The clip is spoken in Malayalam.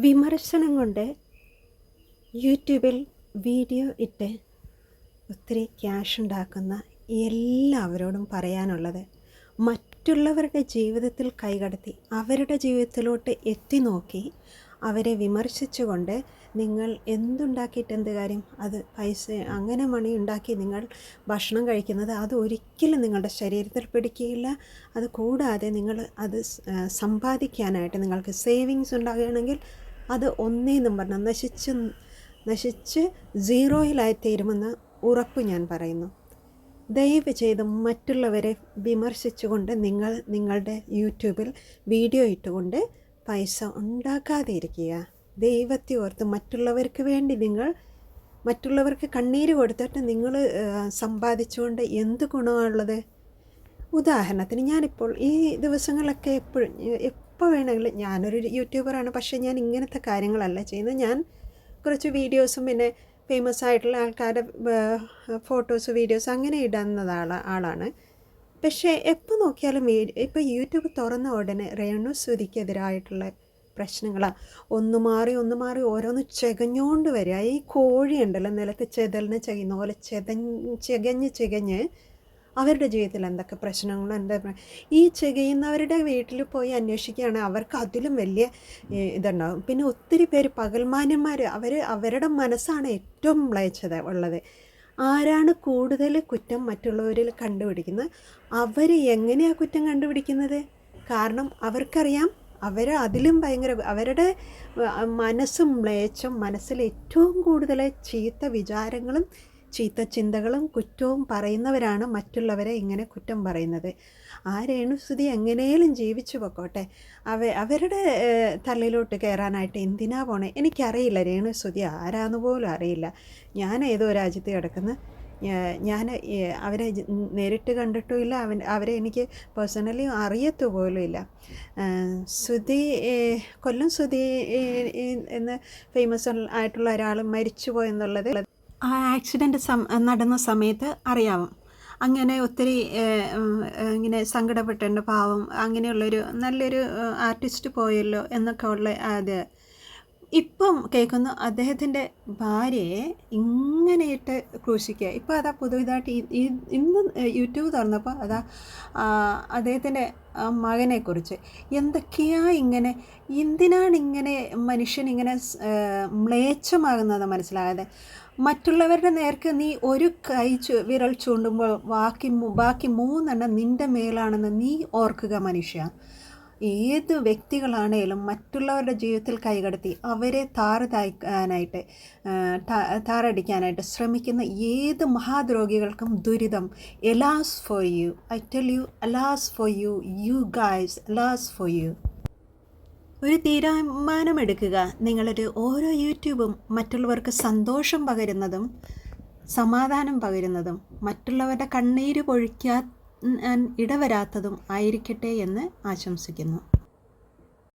വിമർശനം കൊണ്ട് യൂട്യൂബിൽ വീഡിയോ ഇട്ട് ഒത്തിരി ക്യാഷ് ഉണ്ടാക്കുന്ന എല്ലാവരോടും പറയാനുള്ളത്, മറ്റുള്ളവരുടെ ജീവിതത്തിൽ കൈകടത്തി അവരുടെ ജീവിതത്തിലോട്ട് എത്തി നോക്കി അവരെ വിമർശിച്ചുകൊണ്ട് നിങ്ങൾ എന്തുണ്ടാക്കിയിട്ട് എന്ത് കാര്യം, അത് പൈസ അങ്ങനെ മണി ഉണ്ടാക്കി നിങ്ങൾ ഭക്ഷണം കഴിക്കുന്നത് അത് ഒരിക്കലും നിങ്ങളുടെ ശരീരത്തിൽ പിടിക്കുകയില്ല. അത് കൂടാതെ നിങ്ങൾ അത് സമ്പാദിക്കാനായിട്ട് നിങ്ങൾക്ക് സേവിങ്സ് ഉണ്ടാകുകയാണെങ്കിൽ അത് ഒന്നേന്നും പറഞ്ഞാൽ നശിച്ച് സീറോയിലായിത്തീരുമെന്ന് ഉറപ്പ് ഞാൻ പറയുന്നു. ദയവ് ചെയ്ത് മറ്റുള്ളവരെ വിമർശിച്ചുകൊണ്ട് നിങ്ങളുടെ യൂട്യൂബിൽ വീഡിയോ ഇട്ടുകൊണ്ട് പൈസ ഉണ്ടാക്കാതെ ഇരിക്കുക. ദൈവത്തെ ഓർത്ത് മറ്റുള്ളവർക്ക് വേണ്ടി മറ്റുള്ളവർക്ക് കണ്ണീര് കൊടുത്തിട്ട് നിങ്ങൾ സമ്പാദിച്ചുകൊണ്ട് എന്ത് ഗുണമാണുള്ളത്? ഉദാഹരണത്തിന് ഞാനിപ്പോൾ ഈ ദിവസങ്ങളൊക്കെ എപ്പോൾ വേണമെങ്കിലും, ഞാനൊരു യൂട്യൂബറാണ്, പക്ഷേ ഞാൻ ഇങ്ങനത്തെ കാര്യങ്ങളല്ല ചെയ്യുന്നത്. ഞാൻ കുറച്ച് വീഡിയോസും പിന്നെ ഫേമസ് ആയിട്ടുള്ള ആൾക്കാരുടെ ഫോട്ടോസ് വീഡിയോസ് അങ്ങനെ ഇടുന്ന ആളാണ്. പക്ഷേ എപ്പോൾ നോക്കിയാലും ഇപ്പോൾ യൂട്യൂബ് തുറന്ന ഉടനെ രേണുസുതിക്കെതിരായിട്ടുള്ള പ്രശ്നങ്ങളാണ്. ഒന്ന് മാറി ഓരോന്ന് ചെകഞ്ഞുകൊണ്ട് വരിക. ഈ കോഴിയുണ്ടല്ലോ നിലത്ത് ചെതലിന് ചെയ്യുന്ന പോലെ ചെകഞ്ഞ് അവരുടെ ജീവിതത്തിൽ എന്തൊക്കെ പ്രശ്നങ്ങളും ഈ ചെയ്യുന്നവരുടെ വീട്ടിൽ പോയി അന്വേഷിക്കുകയാണ്, അവർക്ക് അതിലും വലിയ ഇതുണ്ടാകും. പിന്നെ ഒത്തിരി പേര് പകൽമാന്യന്മാർ, അവരുടെ മനസ്സാണ് ഏറ്റവും മ്ലേച്ഛത ഉള്ളത്. ആരാണ് കൂടുതൽ കുറ്റം മറ്റുള്ളവരിൽ കണ്ടുപിടിക്കുന്നത്? അവർ എങ്ങനെയാണ് കുറ്റം കണ്ടുപിടിക്കുന്നത്? കാരണം അവർക്കറിയാം അതിലും ഭയങ്കര അവരുടെ മനസ്സും മ്ലേച്ഛം, മനസ്സിൽ ഏറ്റവും കൂടുതൽ ചീത്ത വിചാരങ്ങളും ചീത്ത ചിന്തകളും കുറ്റവും പറയുന്നവരാണ് മറ്റുള്ളവരെ ഇങ്ങനെ കുറ്റം പറയുന്നത്. ആ രേണുസുതി എങ്ങനെയും ജീവിച്ചു പൊക്കോട്ടെ, അവരുടെ തലയിലോട്ട് കയറാനായിട്ട് എന്തിനാ പോണേ? എനിക്കറിയില്ല രേണുസുതി ആരാന്ന് പോലും അറിയില്ല. ഞാൻ ഏതോ രാജ്യത്ത് കിടക്കുന്ന, ഞാൻ അവരെ നേരിട്ട് കണ്ടിട്ടുമില്ല, അവരെ എനിക്ക് പേഴ്സണലി അറിയത്തു പോലും ഇല്ല. കൊല്ലം സുധി എന്ന് ഫേമസ് ആയിട്ടുള്ള ഒരാൾ മരിച്ചു പോയെന്നുള്ളത് ആ ആക്സിഡൻറ്റ് നടന്ന സമയത്ത് അറിയാവും. അങ്ങനെ ഒത്തിരി ഇങ്ങനെ സങ്കടപ്പെട്ടുണ്ട്, പാവം, അങ്ങനെയുള്ളൊരു നല്ലൊരു ആർട്ടിസ്റ്റ് പോയല്ലോ എന്നൊക്കെ ഉള്ള അത്. ഇപ്പം കേൾക്കുന്നു അദ്ദേഹത്തിൻ്റെ ഭാര്യയെ ഇങ്ങനെയിട്ട് ക്രൂശിക്കുക. ഇപ്പോൾ അതാ പുതുതായിട്ട് ഇന്ന് യൂട്യൂബ് തുറന്നപ്പോൾ അതാ അദ്ദേഹത്തിൻ്റെ മകനെക്കുറിച്ച് എന്തിനാണ് ഇങ്ങനെ മനുഷ്യനിങ്ങനെ മ്ലേച്ഛമാകുന്നത് മനസ്സിലാകാതെ. മറ്റുള്ളവരുടെ നേർക്ക് നീ ഒരു വിരൽ ചൂണ്ടുമ്പോൾ ബാക്കി 3 നിൻ്റെ മേലാണെന്ന് നീ ഓർക്കുക മനുഷ്യ. ഏത് വ്യക്തികളാണേലും മറ്റുള്ളവരുടെ ജീവിതത്തിൽ കൈകടത്തി അവരെ താറടിക്കാനായിട്ട് ശ്രമിക്കുന്ന ഏത് മഹാദ്രോഹികൾക്കും ദുരിതം. Alas for you, I tell you, alas for you, you guys, alas for you. ഒരു തീരുമാനമെടുക്കുക. നിങ്ങളൊരു ഓരോ യൂട്യൂബും മറ്റുള്ളവർക്ക് സന്തോഷം പകരുന്നതും സമാധാനം പകരുന്നതും മറ്റുള്ളവരുടെ കണ്ണീര് പൊഴിക്കാൻ ഇടവരാത്തതും ആയിരിക്കട്ടെ എന്ന് ആശംസിക്കുന്നു.